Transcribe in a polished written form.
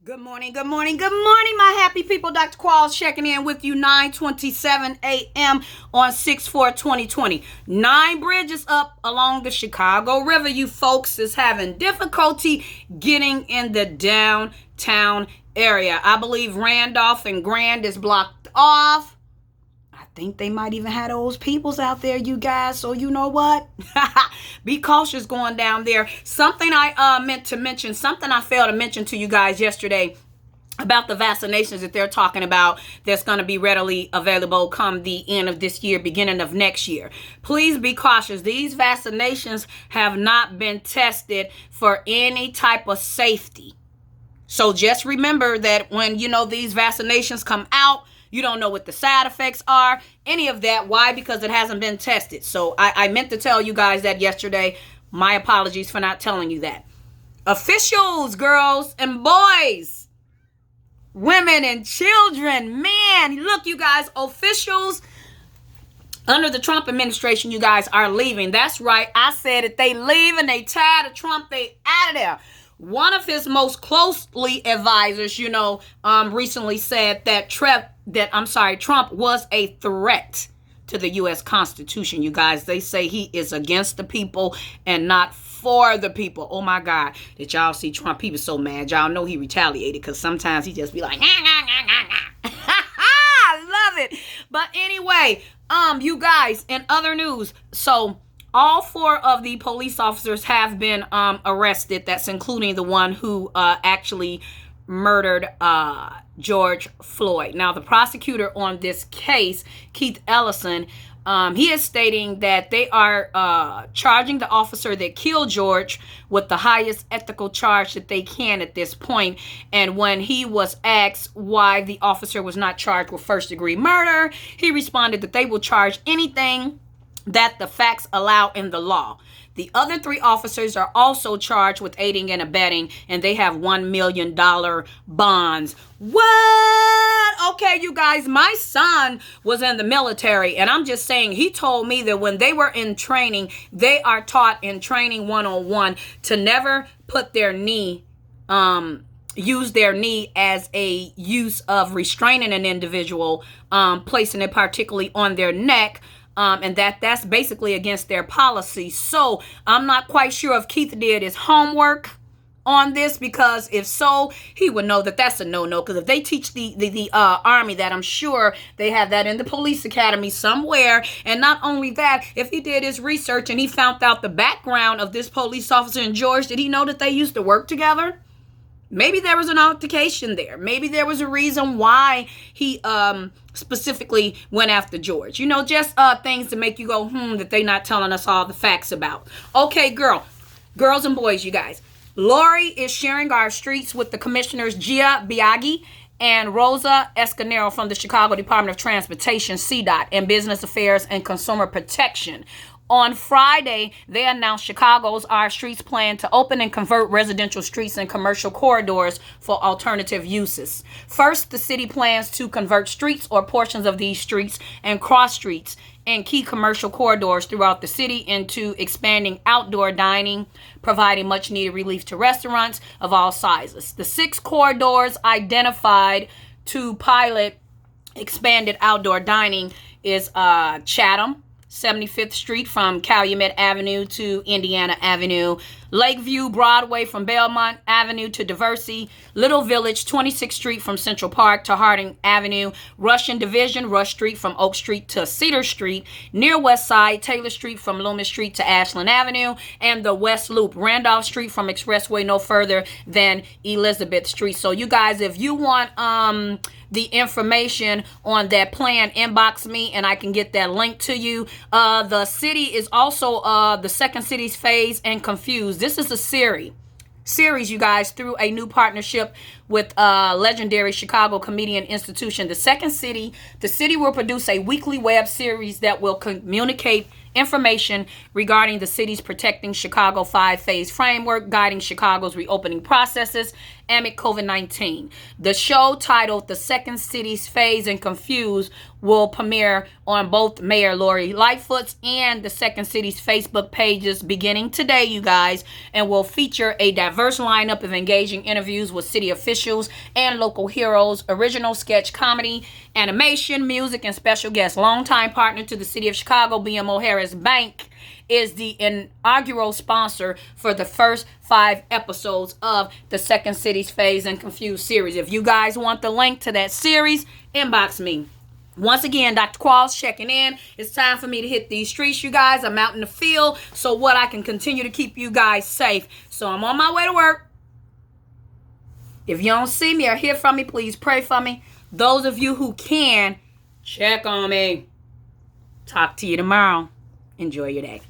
Good morning, good morning, good morning, my happy people. Dr. Qualls checking in with you, 9:27 a.m. on 6/4/2020. 9 bridges up along the Chicago River. You folks is having difficulty getting in the downtown area. I believe Randolph and Grand is blocked off. I think they might even have those peoples out there, you guys. So you know what? Be cautious going down there. Something I meant to mention, something I failed to mention to you guys yesterday about the vaccinations that they're talking about that's going to be readily available come the end of this year, beginning of next year. Please be cautious. These vaccinations have not been tested for any type of safety. So just remember that when, these vaccinations come out, you don't know what the side effects are, any of that. Why? Because it hasn't been tested. So I meant to tell you guys that yesterday. My apologies for not telling you that. Officials, girls and boys, women and children, man, look, you guys, officials under the Trump administration, you guys are leaving. That's right. I said it. They leaving. They tired of Trump. They out of there. One of his most closely advisors, recently said that Trump was a threat to the U.S. Constitution, you guys. They say he is against the people and not for the people. Oh, my God. Did y'all see Trump? He was so mad. Y'all know he retaliated because sometimes he just be like, nah, nah, nah, nah, nah. I love it. But anyway, you guys, in other news, so all 4 of the police officers have been arrested. That's including the one who actually murdered George Floyd. Now, the prosecutor on this case, Keith Ellison, he is stating that they are charging the officer that killed George with the highest ethical charge that they can at this point. And when he was asked why the officer was not charged with first-degree murder, he responded that they will charge anything that the facts allow in the law. The other 3 officers are also charged with aiding and abetting, and they have $1 million bonds. What? Okay, you guys, my son was in the military, and I'm just saying, he told me that when they were in training, they are taught in training 101 to never put their knee, use their knee as a use of restraining an individual, placing it particularly on their neck. And that's basically against their policy. So I'm not quite sure if Keith did his homework on this, because if so, he would know that that's a no-no. Because if they teach the Army that, I'm sure they have that in the police academy somewhere. And not only that, if he did his research and he found out the background of this police officer and George, did he know that they used to work together? Maybe there was an altercation there. Maybe there was a reason why he specifically went after George. Just things to make you go, that they not telling us all the facts about. Okay, girls and boys, you guys. Lori is sharing our streets with the commissioners Gia Biaggi and Rosa Escanero from the Chicago Department of Transportation, CDOT, and Business Affairs and Consumer Protection. On Friday, they announced Chicago's Our Streets plan to open and convert residential streets and commercial corridors for alternative uses. First, the city plans to convert streets or portions of these streets and cross streets and key commercial corridors throughout the city into expanding outdoor dining, providing much needed relief to restaurants of all sizes. The 6 corridors identified to pilot expanded outdoor dining is Chatham, 75th Street from Calumet Avenue to Indiana Avenue, Lakeview Broadway from Belmont Avenue to Diversey, Little Village, 26th Street from Central Park to Harding Avenue, Russian Division, Rush Street from Oak Street to Cedar Street, near West Side, Taylor Street from Loomis Street to Ashland Avenue, and the West Loop, Randolph Street from Expressway no further than Elizabeth Street. So you guys, if you want the information on that plan, inbox me and I can get that link to you. The city is also the Second City's Phase and Confused. This is a series, you guys, through a new partnership with legendary Chicago comedian institution, the Second City. The city will produce a weekly web series that will communicate information regarding the city's Protecting Chicago 5-phase framework, guiding Chicago's reopening processes amid COVID-19. The show, titled The Second City's Phase and Confused, will premiere on both Mayor Lori Lightfoot's and the Second City's Facebook pages beginning today, you guys, and will feature a diverse lineup of engaging interviews with city officials and local heroes, original sketch comedy, animation, music, and special guests. Longtime partner to the City of Chicago, BMO Harris Bank is the inaugural sponsor for the first 5 episodes of the Second City's Phase and Confused series. If you guys want the link to that series, inbox me. Once again, Dr. Qualls checking in. It's time for me to hit these streets, you guys. I'm out in the field, so what I can continue to keep you guys safe. So I'm on my way to work. If you don't see me or hear from me, please pray for me. Those of you who can, check on me. Talk to you tomorrow. Enjoy your day.